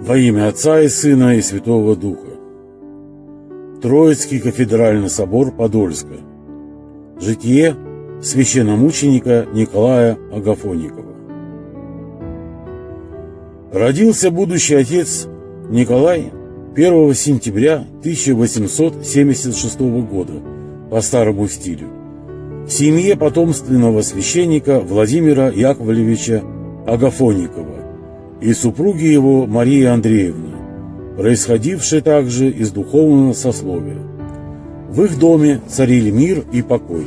Во имя Отца и Сына и Святого Духа. Троицкий кафедральный собор Подольска. Житие священномученика Николая Агафонникова. Родился будущий отец Николай 1 сентября 1876 года по старому стилю в семье потомственного священника Владимира Яковлевича Агафонникова и супруги его Марии Андреевны, происходившей также из духовного сословия. В их доме царили мир и покой.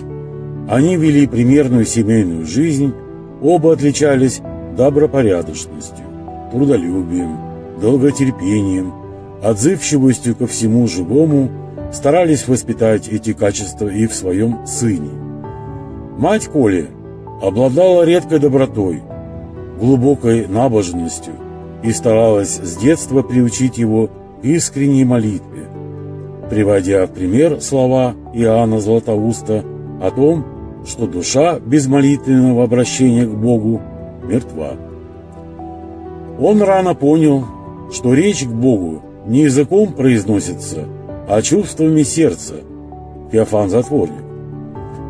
Они вели примерную семейную жизнь, оба отличались добропорядочностью, трудолюбием, долготерпением, отзывчивостью ко всему живому, старались воспитать эти качества и в своем сыне. Мать Коли обладала редкой добротой, глубокой набожностью и старалась с детства приучить его к искренней молитве, приводя в пример слова Иоанна Златоуста о том, что душа без молитвенного обращения к Богу мертва. Он рано понял, что речь к Богу не языком произносится, а чувствами сердца, Феофан Затворник,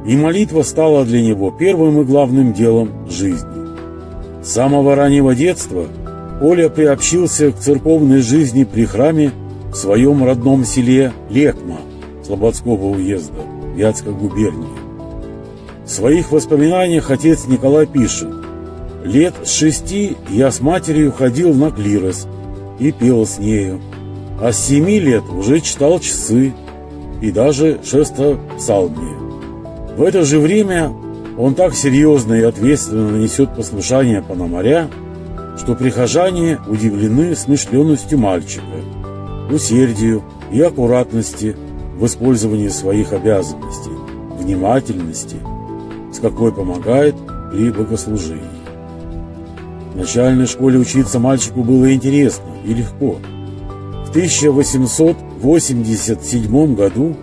и молитва стала для него первым и главным делом жизни. С самого раннего детства Коля приобщился к церковной жизни при храме в своем родном селе Лекма Слободского уезда Вятской губернии. В своих воспоминаниях отец Николай пишет: «Лет с 6 я с матерью ходил на клирос и пел с нею, а с 7 лет уже читал часы и даже шестопсалмие. В это же время он так серьезно и ответственно несет послушание Пономаря, что прихожане удивлены смышленностью мальчика, усердию и аккуратности в использовании своих обязанностей, внимательности, с какой помогает при богослужении. В начальной школе учиться мальчику было интересно и легко. В 1887 году,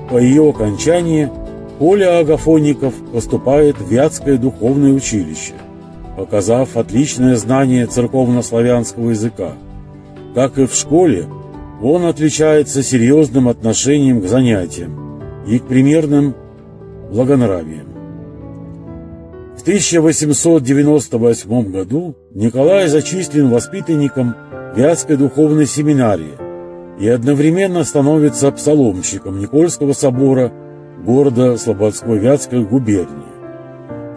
по ее окончании, Коля Агафонников поступает в Вятское духовное училище, показав отличное знание церковнославянского языка. Как и в школе, он отличается серьезным отношением к занятиям и к примерным благонравиям. В 1898 году Николай зачислен воспитанником Вятской духовной семинарии и одновременно становится псаломщиком Никольского собора города Слободской Вятской губернии.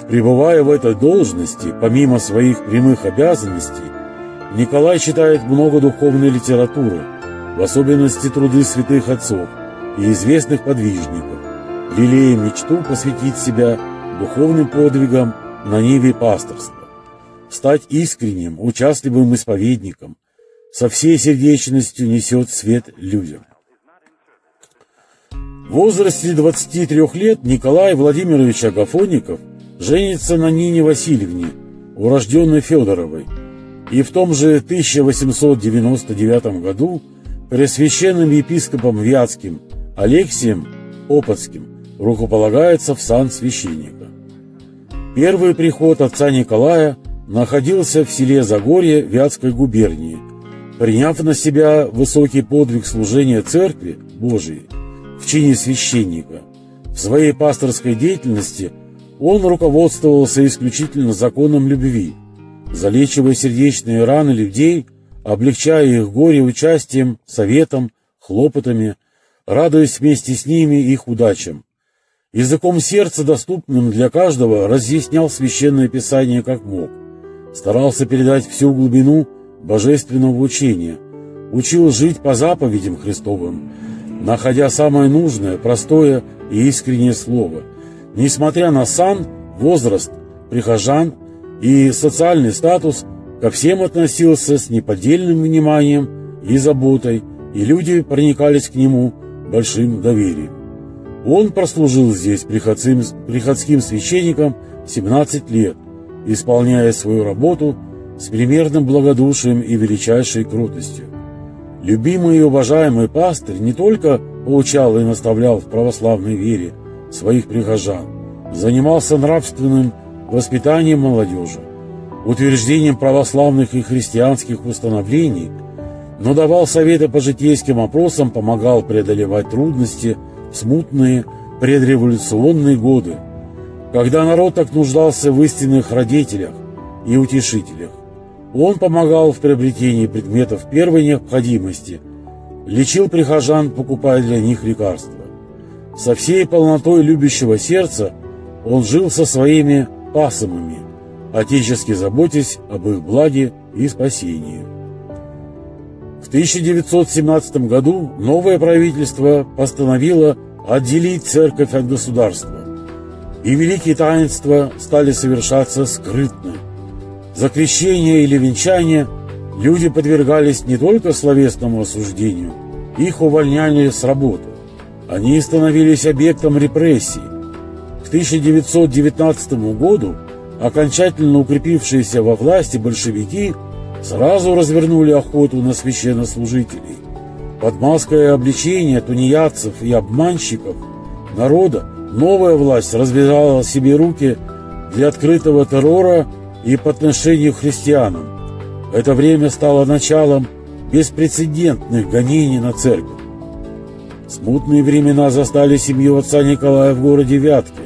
Пребывая в этой должности, помимо своих прямых обязанностей, Николай читает много духовной литературы, в особенности труды святых отцов и известных подвижников, лелея мечту посвятить себя духовным подвигам на ниве пасторства, стать искренним, участливым исповедником, со всей сердечностью несет свет людям. В возрасте 23 лет Николай Владимирович Агафонников женится на Нине Васильевне, урожденной Федоровой, и в том же 1899 году пресвященным епископом Вятским Алексием Опотским рукополагается в сан священника. Первый приход отца Николая находился в селе Загорье Вятской губернии, приняв на себя высокий подвиг служения Церкви Божией в чине священника. В своей пасторской деятельности он руководствовался исключительно законом любви, залечивая сердечные раны людей, облегчая их горе участием, советом, хлопотами, радуясь вместе с ними их удачам. Языком сердца, доступным для каждого, разъяснял Священное Писание как мог, старался передать всю глубину божественного учения, учил жить по заповедям Христовым, находя самое нужное, простое и искреннее слово. Несмотря на сан, возраст прихожан и социальный статус, ко всем относился с неподдельным вниманием и заботой, и люди проникались к нему большим доверием. Он прослужил здесь приходским священником 17 лет, исполняя свою работу с примерным благодушием и величайшей кротостью. Любимый и уважаемый пастырь не только поучал и наставлял в православной вере своих прихожан, занимался нравственным воспитанием молодежи, утверждением православных и христианских установлений, но давал советы по житейским вопросам, помогал преодолевать трудности в смутные предреволюционные годы, когда народ так нуждался в истинных родителях и утешителях. Он помогал в приобретении предметов первой необходимости, лечил прихожан, покупая для них лекарства. Со всей полнотой любящего сердца он жил со своими пасомами, отечески заботясь об их благе и спасении. В 1917 году новое правительство постановило отделить церковь от государства, и великие таинства стали совершаться скрытно. За крещение или венчание люди подвергались не только словесному осуждению, их увольняли с работы. Они становились объектом репрессий. К 1919 году окончательно укрепившиеся во власти большевики сразу развернули охоту на священнослужителей. Под маской обличения тунеядцев и обманщиков народа новая власть развязала себе руки для открытого террора и по отношению к христианам. Это время стало началом беспрецедентных гонений на церковь. Смутные времена застали семью отца Николая в городе Вятке.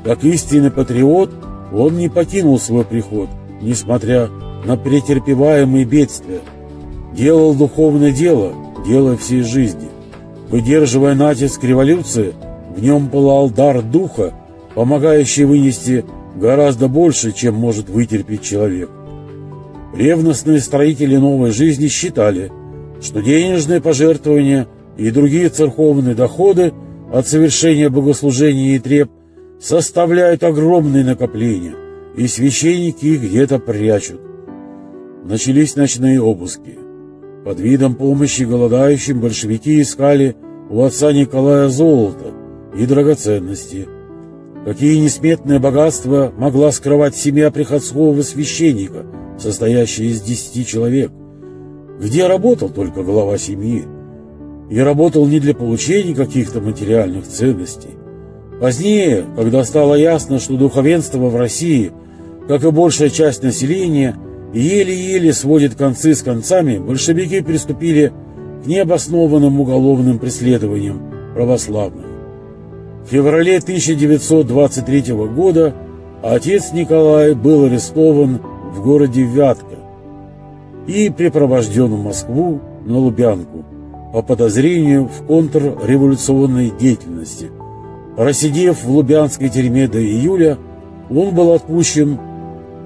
Как истинный патриот, он не покинул свой приход, несмотря на претерпеваемые бедствия. Делал духовное дело всей жизни. Выдерживая натиск революции, в нем пылал дар духа, помогающий вынести гораздо больше, чем может вытерпеть человек. Ревностные строители новой жизни считали, что денежные пожертвования и другие церковные доходы от совершения богослужений и треб составляют огромные накопления, и священники их где-то прячут. Начались ночные обыски. Под видом помощи голодающим большевики искали у отца Николая золото и драгоценности. Какие несметные богатства могла скрывать семья приходского священника, состоящая из 10 человек, где работал только глава семьи, и работал не для получения каких-то материальных ценностей. Позднее, когда стало ясно, что духовенство в России, как и большая часть населения, еле-еле сводит концы с концами, большевики приступили к необоснованным уголовным преследованиям православных. В феврале 1923 года отец Николай был арестован в городе Вятка и припровожден в Москву на Лубянку по подозрению в контрреволюционной деятельности. Просидев в лубянской тюрьме до июля, он был отпущен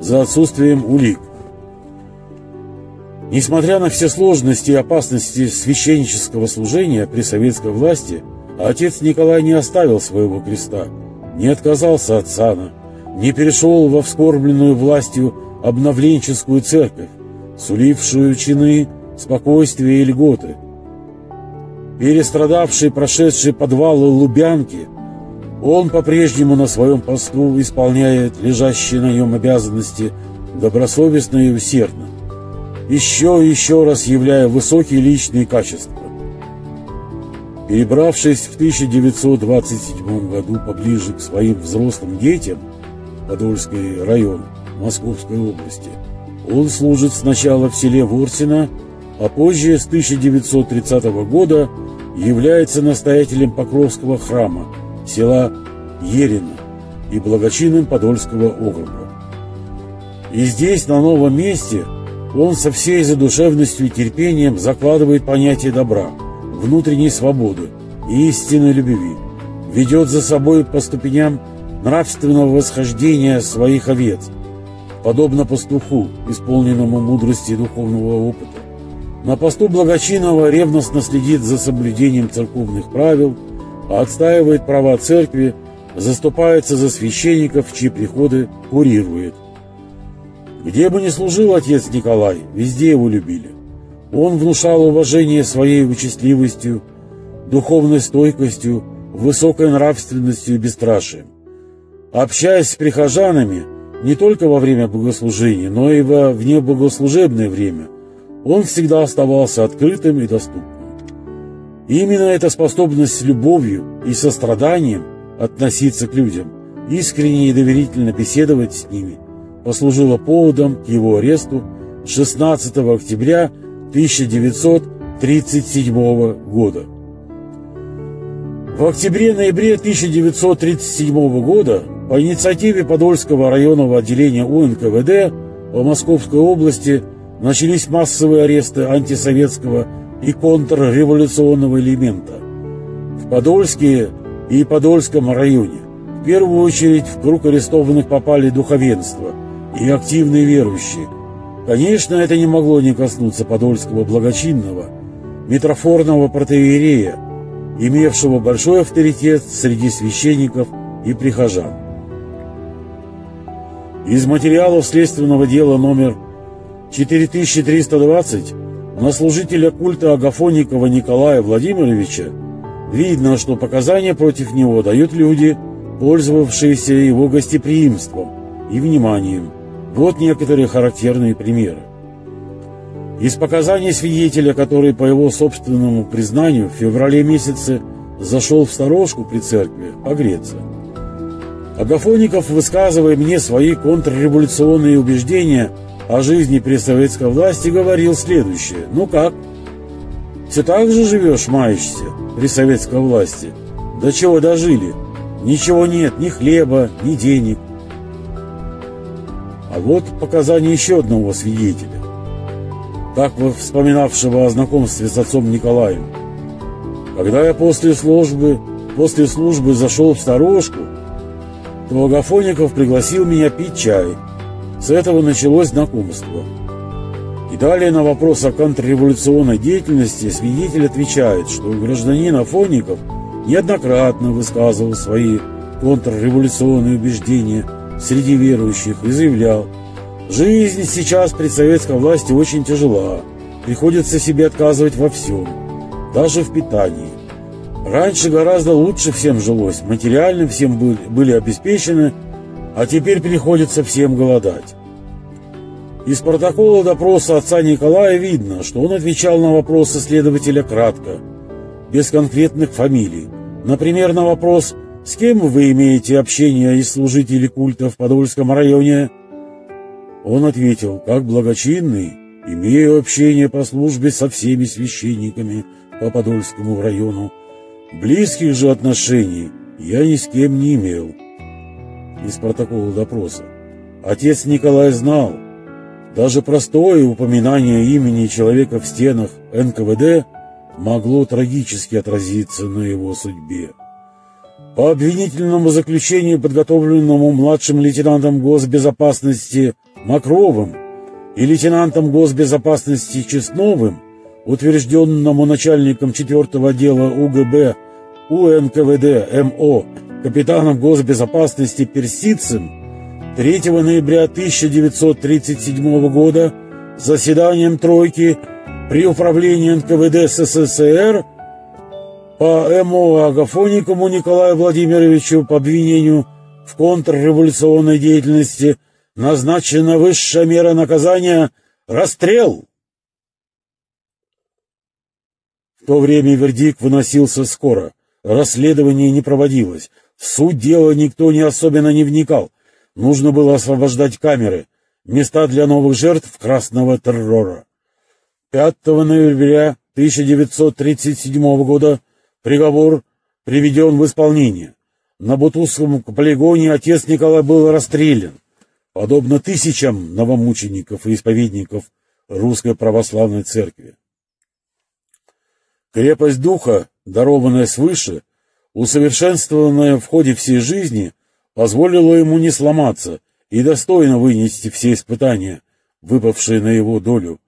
за отсутствием улик. Несмотря на все сложности и опасности священнического служения при советской власти, отец Николай не оставил своего креста, не отказался от сана, не перешел во вскормленную властью обновленческую церковь, сулившую чины, спокойствие и льготы. Перестрадавший, прошедший подвалы Лубянки, он по-прежнему на своем посту исполняет лежащие на нем обязанности добросовестно и усердно, еще и еще раз являя высокие личные качества. Перебравшись в 1927 году поближе к своим взрослым детям, Подольский район Московской области, он служит сначала в селе Ворсино, а позже, с 1930 года, является настоятелем Покровского храма, села Ерино и благочинным Подольского округа. И здесь, на новом месте, он со всей задушевностью и терпением закладывает понятие добра, внутренней свободы и истинной любви, ведет за собой по ступеням нравственного восхождения своих овец, подобно пастуху, исполненному мудрости и духовного опыта. На посту благочинного ревностно следит за соблюдением церковных правил, отстаивает права церкви, заступается за священников, чьи приходы курирует. Где бы ни служил отец Николай, везде его любили. Он внушал уважение своей участливостью, духовной стойкостью, высокой нравственностью и бесстрашием. Общаясь с прихожанами не только во время богослужения, но и во внебогослужебное время, он всегда оставался открытым и доступным. Именно эта способность с любовью и состраданием относиться к людям, искренне и доверительно беседовать с ними, послужила поводом к его аресту 16 октября 1937 года. В октябре-ноябре 1937 года по инициативе Подольского районного отделения УНКВД по Московской области начались массовые аресты антисоветского и контрреволюционного элемента. В Подольске и Подольском районе в первую очередь в круг арестованных попали духовенство и активные верующие. Конечно, это не могло не коснуться подольского благочинного, митрофорного протоиерея, имевшего большой авторитет среди священников и прихожан. Из материалов следственного дела номер 4320 на служителя культа Агафонникова Николая Владимировича видно, что показания против него дают люди, пользовавшиеся его гостеприимством и вниманием. Вот некоторые характерные примеры. Из показаний свидетеля, который по его собственному признанию в феврале месяце зашел в сторожку при церкви погреться. Агафонников, высказывая мне свои контрреволюционные убеждения о жизни при советской власти, говорил следующее: «Ну как? Все так же живешь, маешься при советской власти? До чего дожили? Ничего нет, ни хлеба, ни денег». А вот показания еще одного свидетеля, так вспоминавшего о знакомстве с отцом Николаем. «Когда я после службы зашел в сторожку, то Агафонников пригласил меня пить чай. С этого началось знакомство». И далее на вопрос о контрреволюционной деятельности свидетель отвечает, что гражданин Афонников неоднократно высказывал свои контрреволюционные убеждения среди верующих и заявлял: «Жизнь сейчас при советской власти очень тяжела, приходится себе отказывать во всем, даже в питании. Раньше гораздо лучше всем жилось, материально всем были обеспечены, а теперь приходится всем голодать». Из протокола допроса отца Николая видно, что он отвечал на вопросы следователя кратко, без конкретных фамилий. Например, на вопрос: «С кем вы имеете общение из служителей культа в Подольском районе?» Он ответил: «Как благочинный, имею общение по службе со всеми священниками по Подольскому району. Близких же отношений я ни с кем не имел». Из протокола допроса: «Отец Николай знал, даже простое упоминание имени человека в стенах НКВД могло трагически отразиться на его судьбе. По обвинительному заключению, подготовленному младшим лейтенантом госбезопасности Макровым и лейтенантом госбезопасности Честновым, утвержденному начальником 4-го отдела УГБ УНКВД МО капитаном госбезопасности Персидцем, 3 ноября 1937 года заседанием тройки при управлении НКВД СССР по МО Агафонникову Николаю Владимировичу по обвинению в контрреволюционной деятельности назначена высшая мера наказания — расстрел». В то время вердикт выносился скоро, расследование не проводилось, в суть дела никто особенно не вникал. Нужно было освобождать камеры, места для новых жертв красного террора. 5 ноября 1937 года приговор приведен в исполнение. На Бутусском полигоне отец Николай был расстрелян, подобно тысячам новомучеников и исповедников Русской Православной Церкви. Крепость духа, дарованная свыше, усовершенствованная в ходе всей жизни, позволила ему не сломаться и достойно вынести все испытания, выпавшие на его долю.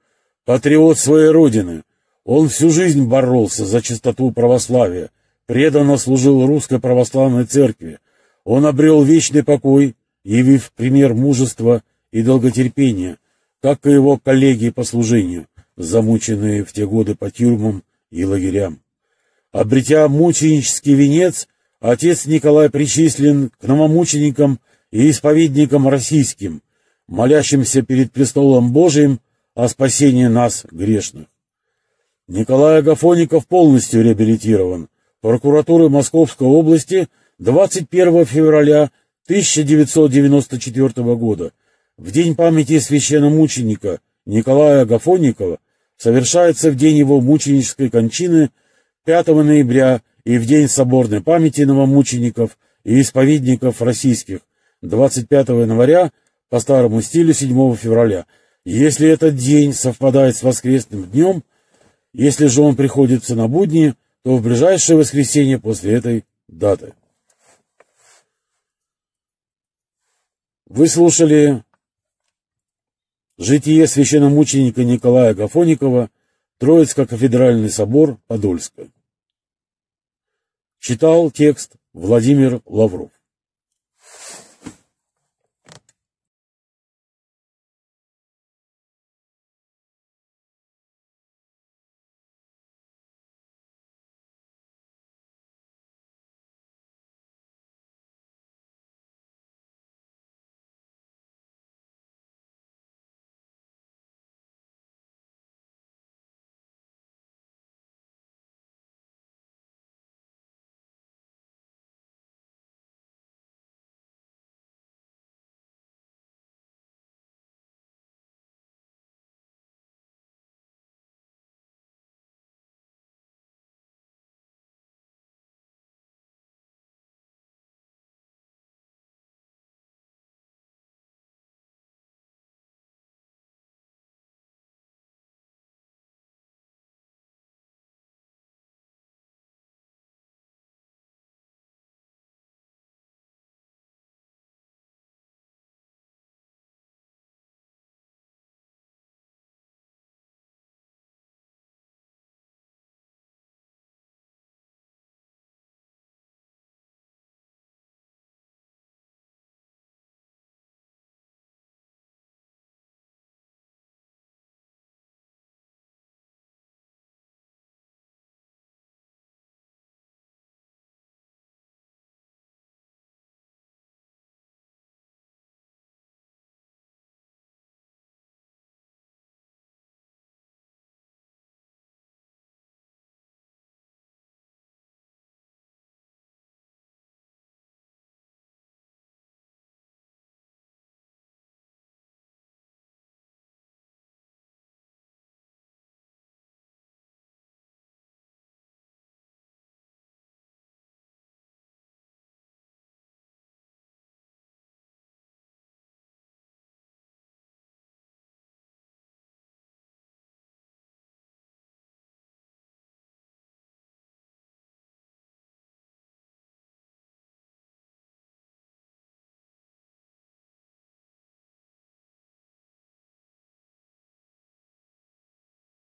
Патриот своей родины, он всю жизнь боролся за чистоту православия, преданно служил Русской Православной Церкви. Он обрел вечный покой, явив пример мужества и долготерпения, как и его коллеги по служению, замученные в те годы по тюрьмам и лагерям. Обретя мученический венец, отец Николай причислен к новомученикам и исповедникам российским, молящимся перед престолом Божиим о спасении нас, грешных. Николай Агафонников полностью реабилитирован. Прокуратурой Московской области 21 февраля 1994 года, в день памяти священномученика Николая Агафонникова, совершается в день его мученической кончины 5 ноября и в день соборной памяти новомучеников и исповедников российских 25 января по старому стилю 7 февраля. Если этот день совпадает с воскресным днем, если же он приходится на будни, то в ближайшее воскресенье после этой даты. Вы слушали «Житие священномученика Николая Агафоникова, Троицко-кафедральный собор, Подольска». Читал текст Владимир Лавров.